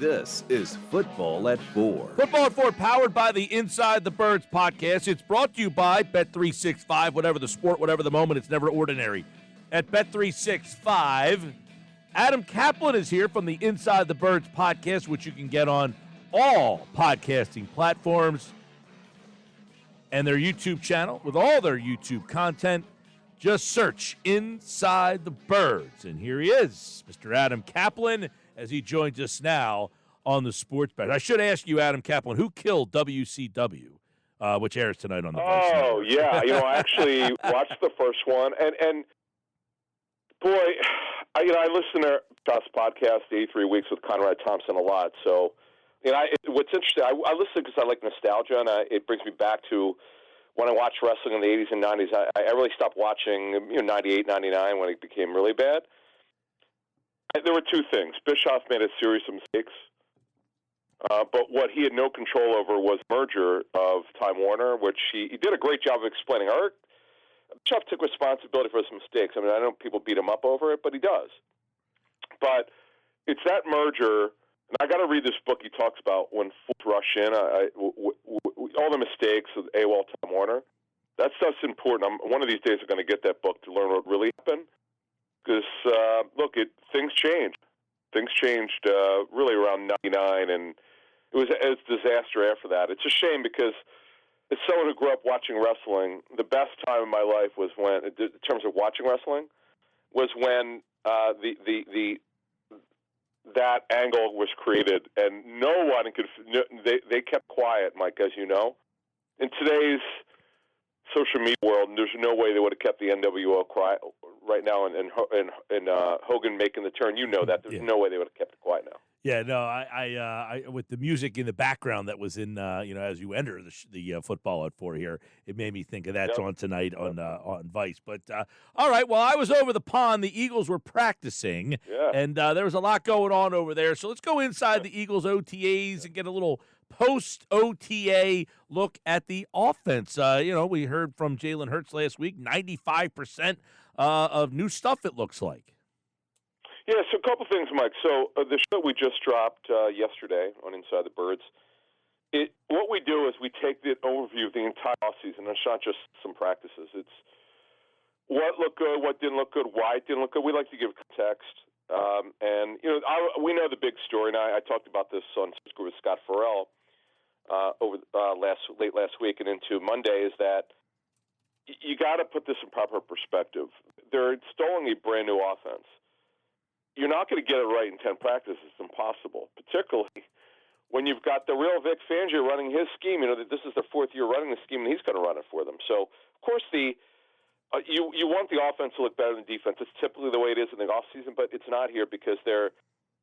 This is Football at 4. Football at 4, powered by the Inside the Birds podcast. It's brought to you by Bet365. Whatever the sport, whatever the moment, it's never ordinary. At Bet365, Adam Caplan is here from the Inside the Birds podcast, which you can get on all podcasting platforms and their YouTube channel with all their YouTube content. Just search Inside the Birds. And here he is, Mr. Adam Caplan, as he joins us now on the Sports Bet. I should ask you, Adam Caplan, who killed WCW, which airs tonight on the Vice Network? Oh, yeah. I actually watched the first one. And boy, I listen to Josh's podcast, 83 Weeks with Conrad Thompson, a lot. So, what's interesting, I listen because I like nostalgia, and it brings me back to when I watched wrestling in the 80s and 90s. I really stopped watching, 98, 99 when it became really bad. There were two things. Bischoff made a series of mistakes, but what he had no control over was the merger of Time Warner, which he did a great job of explaining. Bischoff took responsibility for his mistakes. I know people beat him up over it, but he does. But it's that merger, and I got to read this book he talks about when Fools rush in, all the mistakes of AWOL Time Warner. That stuff's important. One of these days I'm going to get that book to learn what really happened. Because, things changed. Things changed really around 99, and it was a disaster after that. It's a shame because as someone who grew up watching wrestling, the best time of my life was when, in terms of watching wrestling, was when that angle was created, and no one could. They kept quiet, Mike, as you know. In today's social media world, and there's no way they would have kept the NWO quiet right now, and Hogan making the turn. You know that. There's no way they would have kept it quiet now. Yeah, no, I with the music in the background that was in, as you enter the Football at 4 here, it made me think of that. It's on tonight on Vice. But, all right, well, I was over the pond. The Eagles were practicing, and there was a lot going on over there. So let's go inside the Eagles OTAs and get a little post-OTA look at the offense. We heard from Jalen Hurts last week, 95% of new stuff, it looks like. Yeah, so a couple things, Mike. So the show we just dropped yesterday on Inside the Birds, what we do is we take the overview of the entire offseason. It's not just some practices. It's what looked good, what didn't look good, why it didn't look good. We like to give context. We know the big story, and I talked about this on with Scott Farrell late last week and into Monday, is that you got to put this in proper perspective. They're installing a brand-new offense. You're not going to get it right in 10 practices. It's impossible, particularly when you've got the real Vic Fangio running his scheme. This is their fourth year running the scheme, and he's going to run it for them. So, of course, you want the offense to look better than defense. It's typically the way it is in the offseason, but it's not here because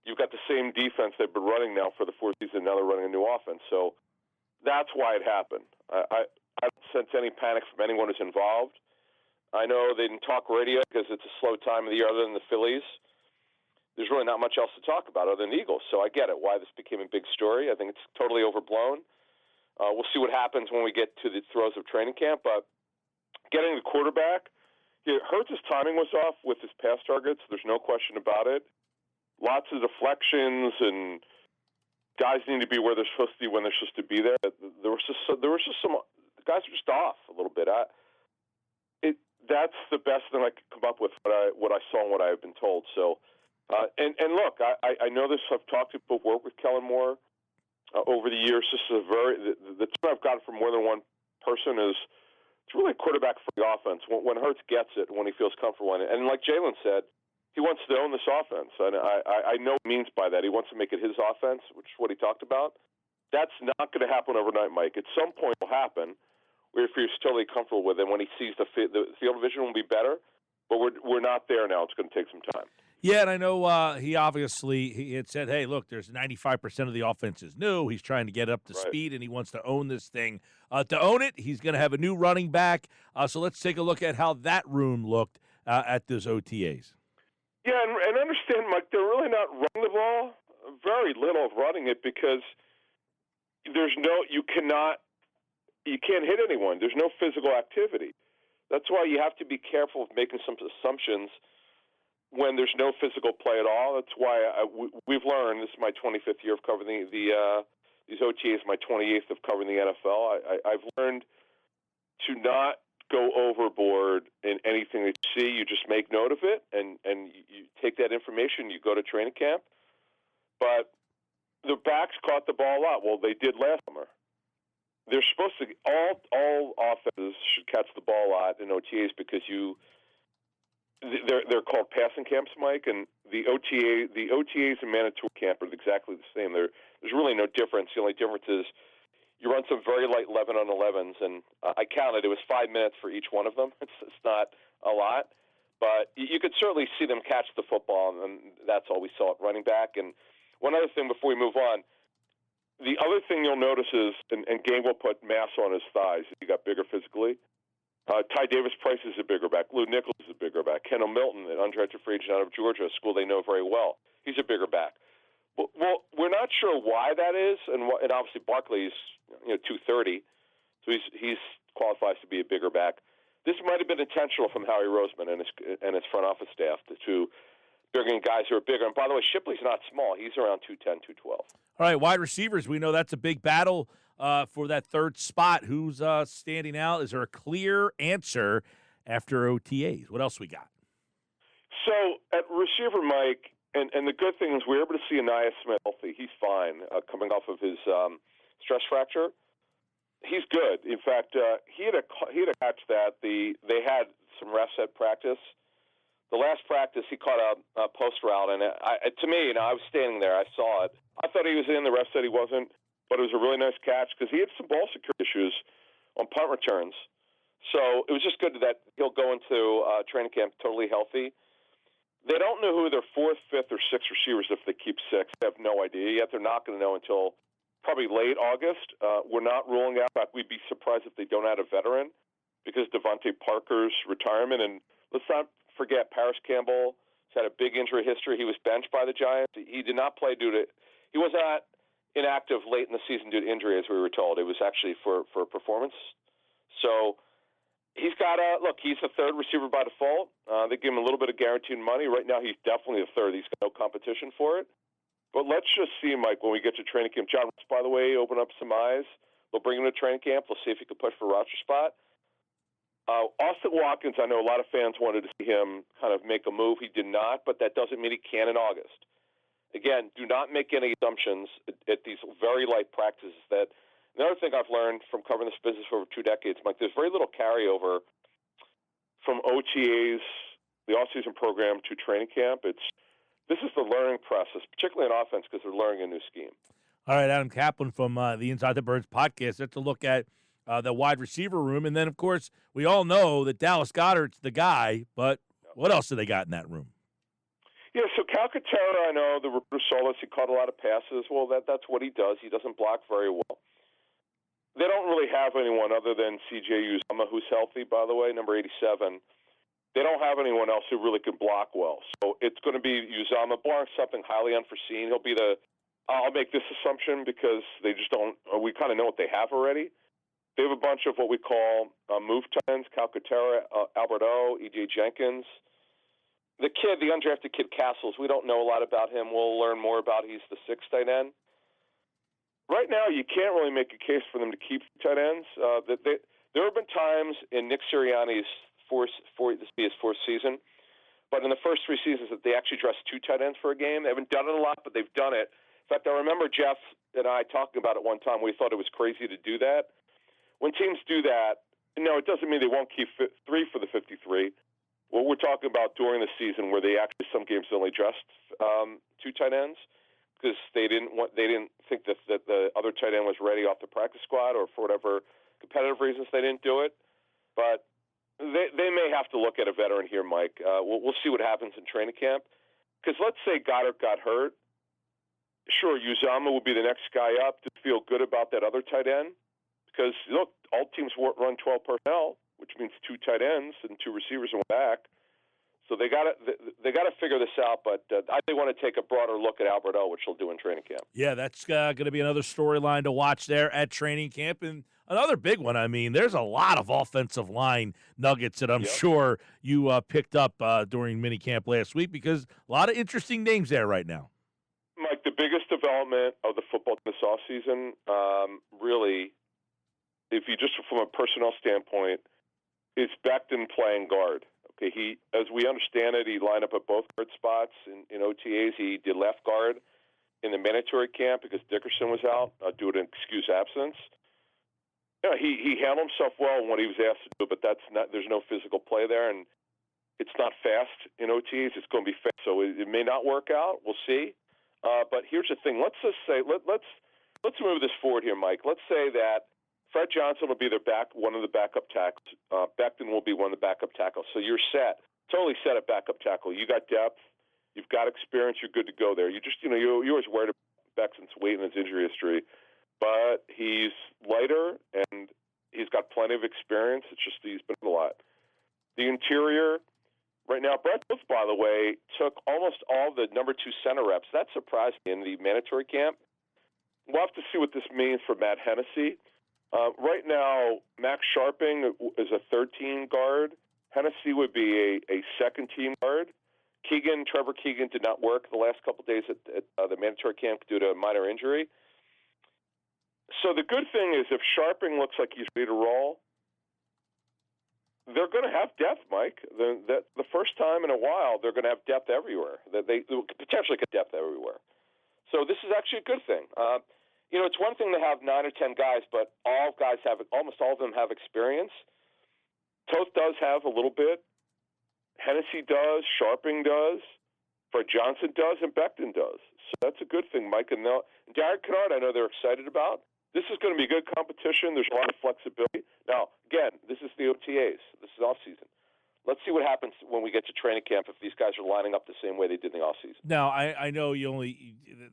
you've got the same defense they've been running now for the fourth season. Now they're running a new offense. So that's why it happened. I don't sense any panic from anyone who's involved. I know they didn't talk radio because it's a slow time of the year other than the Phillies. There's really not much else to talk about other than the Eagles. So I get it, why this became a big story. I think it's totally overblown. We'll see what happens when we get to the throes of training camp. But getting the quarterback, Hurts' timing was off with his pass targets. There's no question about it. Lots of deflections, and guys need to be where they're supposed to be when they're supposed to be there. There was just some the guys are just off a little bit. That's the best thing I could come up with, what I saw and what I have been told. So. And look, I know this. I've talked to people who work with Kellen Moore over the years. This is the tip I've gotten from more than one person is it's really a quarterback for the offense. When Hurts gets it, when he feels comfortable in it, and like Jalen said, he wants to own this offense, and I know what he means by that. He wants to make it his offense, which is what he talked about. That's not going to happen overnight, Mike. At some point, it will happen where if he's totally comfortable with it, when he sees the field vision will be better. But we're not there now. It's going to take some time. Yeah, and I know he had said, hey, look, there's 95% of the offense is new. He's trying to get up to speed, and he wants to own this thing. To own it, he's going to have a new running back. So let's take a look at how that room looked at those OTAs. Yeah, and understand, Mike, they're really not running the ball. Very little of running it because you can't hit anyone. There's no physical activity. That's why you have to be careful of making some assumptions when there's no physical play at all. That's why we've learned. This is my 25th year of covering these OTAs, my 28th of covering the NFL. I've learned to not go overboard in anything that you see. You just make note of it, and you take that information. You go to training camp. But the backs caught the ball a lot. Well, they did last summer. They're supposed to all offenses should catch the ball a lot in OTAs because they're called passing camps, Mike, and the OTAs and mandatory camp are exactly the same. There's really no difference. The only difference is you run some very light 11-on-11s, and I counted. It was 5 minutes for each one of them. It's not a lot, but you could certainly see them catch the football, and that's all we saw at running back. And one other thing before we move on, the other thing you'll notice is, and Gang will put mass on his thighs. He got bigger physically. Ty Davis-Price is a bigger back. Lou Nichols is a bigger back. Kendall Milton, an undrafted free agent out of Georgia, a school they know very well. He's a bigger back. Well, we're not sure why that is, and obviously Barkley's 230, so he's qualifies to be a bigger back. This might have been intentional from Howie Roseman and his front office staff to bring in guys who are bigger. And by the way, Shipley's not small. He's around 210, 212. All right, wide receivers. We know that's a big battle for that third spot. Who's standing out? Is there a clear answer after OTAs? What else we got? So at receiver, Mike, and the good thing is we were able to see Anais Smith healthy. He's fine coming off of his stress fracture. He's good. In fact, he had a catch that they had some refs at practice. The last practice, he caught a post route, and to me, I was standing there. I saw it. I thought he was in. The ref said he wasn't, but it was a really nice catch because he had some ball security issues on punt returns. So it was just good that he'll go into training camp totally healthy. They don't know who their fourth, fifth, or sixth receivers if they keep six. They have no idea yet. They're not going to know until probably late August. We're not ruling out. In fact, we'd be surprised if they don't add a veteran because Devontae Parker's retirement. And let's not forget Paris Campbell has had a big injury history. He was benched by the Giants. He did not play he was not inactive late in the season due to injury, as we were told. It was actually for performance. So he's got he's the third receiver by default. They give him a little bit of guaranteed money. Right now, he's definitely the third. He's got no competition for it. But let's just see, Mike, when we get to training camp. John Ross, by the way, open up some eyes. They'll bring him to training camp. They'll see if he can push for a roster spot. Austin Watkins, I know a lot of fans wanted to see him kind of make a move. He did not, but that doesn't mean he can in August. Again, do not make any assumptions at these very light practices. Another thing I've learned from covering this business for over 2 decades, Mike, there's very little carryover from OTAs, the offseason program, to training camp. This is the learning process, particularly in offense, because they're learning a new scheme. All right, Adam Caplan from the Inside the Birds podcast. That's a look at the wide receiver room. And then, of course, we all know that Dallas Goedert's the guy, but what else do they got in that room? Yeah, so Calcaterra, I know the recruiter saw this. He caught a lot of passes. Well, that's what he does. He doesn't block very well. They don't really have anyone other than C.J. Uzomah, who's healthy, by the way, number 87. They don't have anyone else who really can block well. So it's going to be Uzomah, barring something highly unforeseen. He'll be I'll make this assumption because they just don't – we kind of know what they have already. They have a bunch of what we call move tight ends, Calcaterra, Albert O, E.J. Jenkins. The kid, the undrafted kid, Castles, we don't know a lot about him. We'll learn more about he's the sixth tight end. Right now, you can't really make a case for them to keep tight ends. There have been times in Nick Sirianni's his fourth season, but in the first 3 seasons that they actually dressed 2 tight ends for a game. They haven't done it a lot, but they've done it. In fact, I remember Jeff and I talking about it one time. We thought it was crazy to do that. When teams do that, no, it doesn't mean they won't keep 3 for the 53. What we're talking about during the season, where they actually some games only dressed 2 tight ends because they didn't think that the other tight end was ready off the practice squad, or for whatever competitive reasons they didn't do it. But they may have to look at a veteran here, Mike. We'll see what happens in training camp. Because let's say Goddard got hurt. Sure, Uzomah would be the next guy up to feel good about that other tight end. Because, look, all teams run 12 personnel, which means 2 tight ends and 2 receivers and 1 back. So they got to figure this out, but they want to take a broader look at Albert O, which they'll do in training camp. Yeah, that's going to be another storyline to watch there at training camp. And another big one, I mean, there's a lot of offensive line nuggets that I'm sure you picked up during minicamp last week, because a lot of interesting names there right now. Mike, the biggest development of the football this offseason, really, if you just from a personnel standpoint, is Becton playing guard. Okay, he, as we understand it, he lined up at both guard spots in OTAs. He did left guard in the mandatory camp because Dickerson was out due to an excuse absence. Yeah, he handled himself well in what he was asked to do, but there's no physical play there, and it's not fast in OTAs. It's going to be fast, so it may not work out. We'll see. But here's the thing. Let's just say let's move this forward here, Mike. Let's say that Fred Johnson will be one of the backup tackles. Becton will be one of the backup tackles. So you're set, totally set at backup tackle. You got depth, you've got experience, you're good to go there. You just, you're always worried about Becton's weight and his injury history, but he's lighter and he's got plenty of experience. It's just he's been a lot. The interior right now, Brett Booth, by the way, took almost all the number 2 center reps. That surprised me in the mandatory camp. We'll have to see what this means for Matt Hennessy. Right now, Max Sharping is a third-team guard. Hennessy would be a second-team guard. Trevor Keegan did not work the last couple of days at the mandatory camp due to a minor injury. So the good thing is if Sharping looks like he's ready to roll, they're going to have depth, Mike. The first time in a while, they're going to have depth everywhere. They potentially get depth everywhere. So this is actually a good thing. It's one thing to have 9 or 10 guys, but almost all of them have experience. Toth does have a little bit. Hennessy does. Sharping does. Fred Johnson does, and Becton does. So that's a good thing, Mike. And Derek Kennard, I know they're excited about. This is going to be a good competition. There's a lot of flexibility. Now, again, this is the OTAs. This is offseason. Let's see what happens when we get to training camp if these guys are lining up the same way they did in the offseason. Now, I know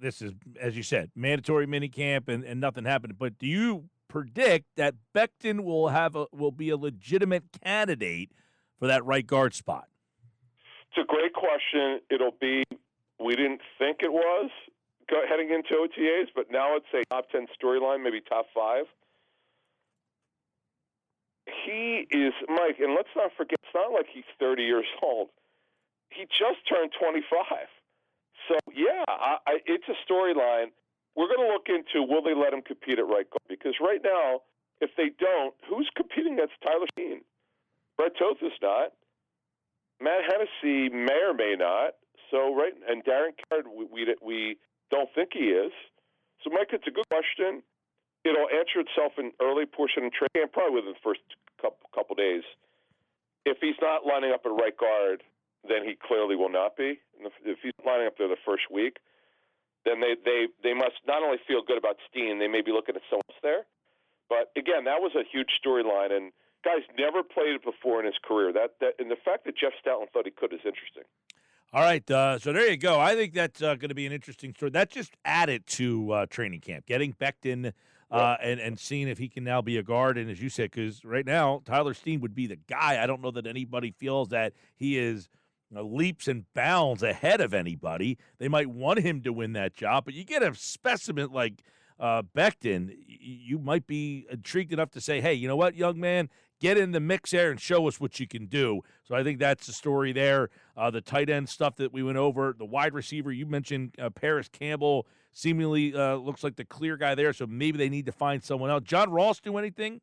this is, as you said, mandatory minicamp and nothing happened, but do you predict that Becton will be a legitimate candidate for that right guard spot? It's a great question. We didn't think it was heading into OTAs, but now it's a top 10 storyline, maybe top 5. He is, Mike, and let's not forget, it's not like he's 30 years old. He just turned 25. So, yeah, it's a storyline. We're going to look into will they let him compete at right guard? Because right now, if they don't, who's competing against Tyler Steen? Brett Toth is not. Matt Hennessy may or may not. So, right, and Darren Card, we don't think he is. So, Mike, it's a good question. It'll answer itself in early portion of training, probably within the first couple days. If he's not lining up at right guard, then he clearly will not be. If he's lining up there the first week, then they must not only feel good about Steen, they may be looking at someone else there. But again, that was a huge storyline, and guys never played it before in his career. And the fact that Jeff Stoutland thought he could is interesting. All right, so there you go. I think that's going to be an interesting story. That just added to training camp, getting Becton and seeing if he can now be a guard. And as you said, because right now Tyler Steen would be the guy. I don't know that anybody feels that he is leaps and bounds ahead of anybody. They might want him to win that job, but you get a specimen like Becton, you might be intrigued enough to say, hey, you know what, young man, get in the mix there and show us what you can do. So I think that's the story there. The tight end stuff that we went over, the wide receiver, you mentioned Paris Campbell seemingly looks like the clear guy there, so maybe they need to find someone else. John Ross do anything?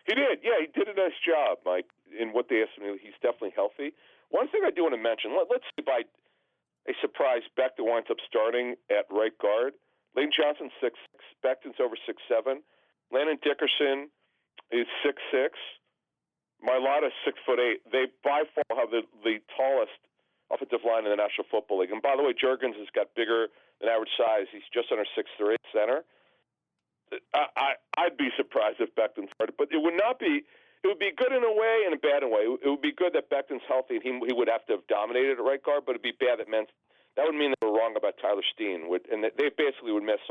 He did. Yeah, he did a nice job, Mike, in what they asked him. He's definitely healthy. One thing I do want to mention, let's say by a surprise, Becton winds up starting at right guard. Lane Johnson 6'6", Becton's over 6'7". Landon Dickerson is 6'6". Mailata's 6'8". They by far have the tallest offensive line in the National Football League. And by the way, Juergens has got bigger than average size. He's just under 6'3" center. I'd be surprised if Becton started, but it would not be. It would be good in a way and a bad in a way. It would be good that Becton's healthy and he would have to have dominated at right guard, but it'd be bad that would mean they were wrong about Tyler Steen, and they basically would miss.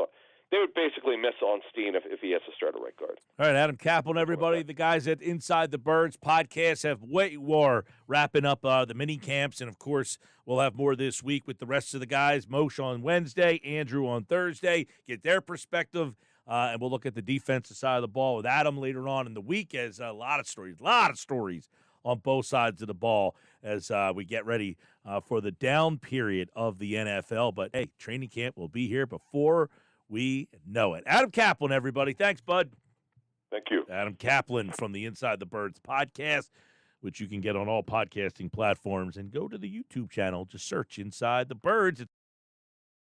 they would basically miss Onstein if he has to start a right guard. All right, Adam Caplan, everybody. The guys at Inside the Birds podcast have way more wrapping up the mini camps. And, of course, we'll have more this week with the rest of the guys. Moshe on Wednesday, Andrew on Thursday. Get their perspective. And we'll look at the defensive side of the ball with Adam later on in the week as a lot of stories on both sides of the ball as we get ready for the down period of the NFL. But, hey, training camp will be here before we know it. Adam Caplan, everybody. Thanks, bud. Thank you. Adam Caplan from the Inside the Birds podcast, which you can get on all podcasting platforms. And go to the YouTube channel. Just search Inside the Birds.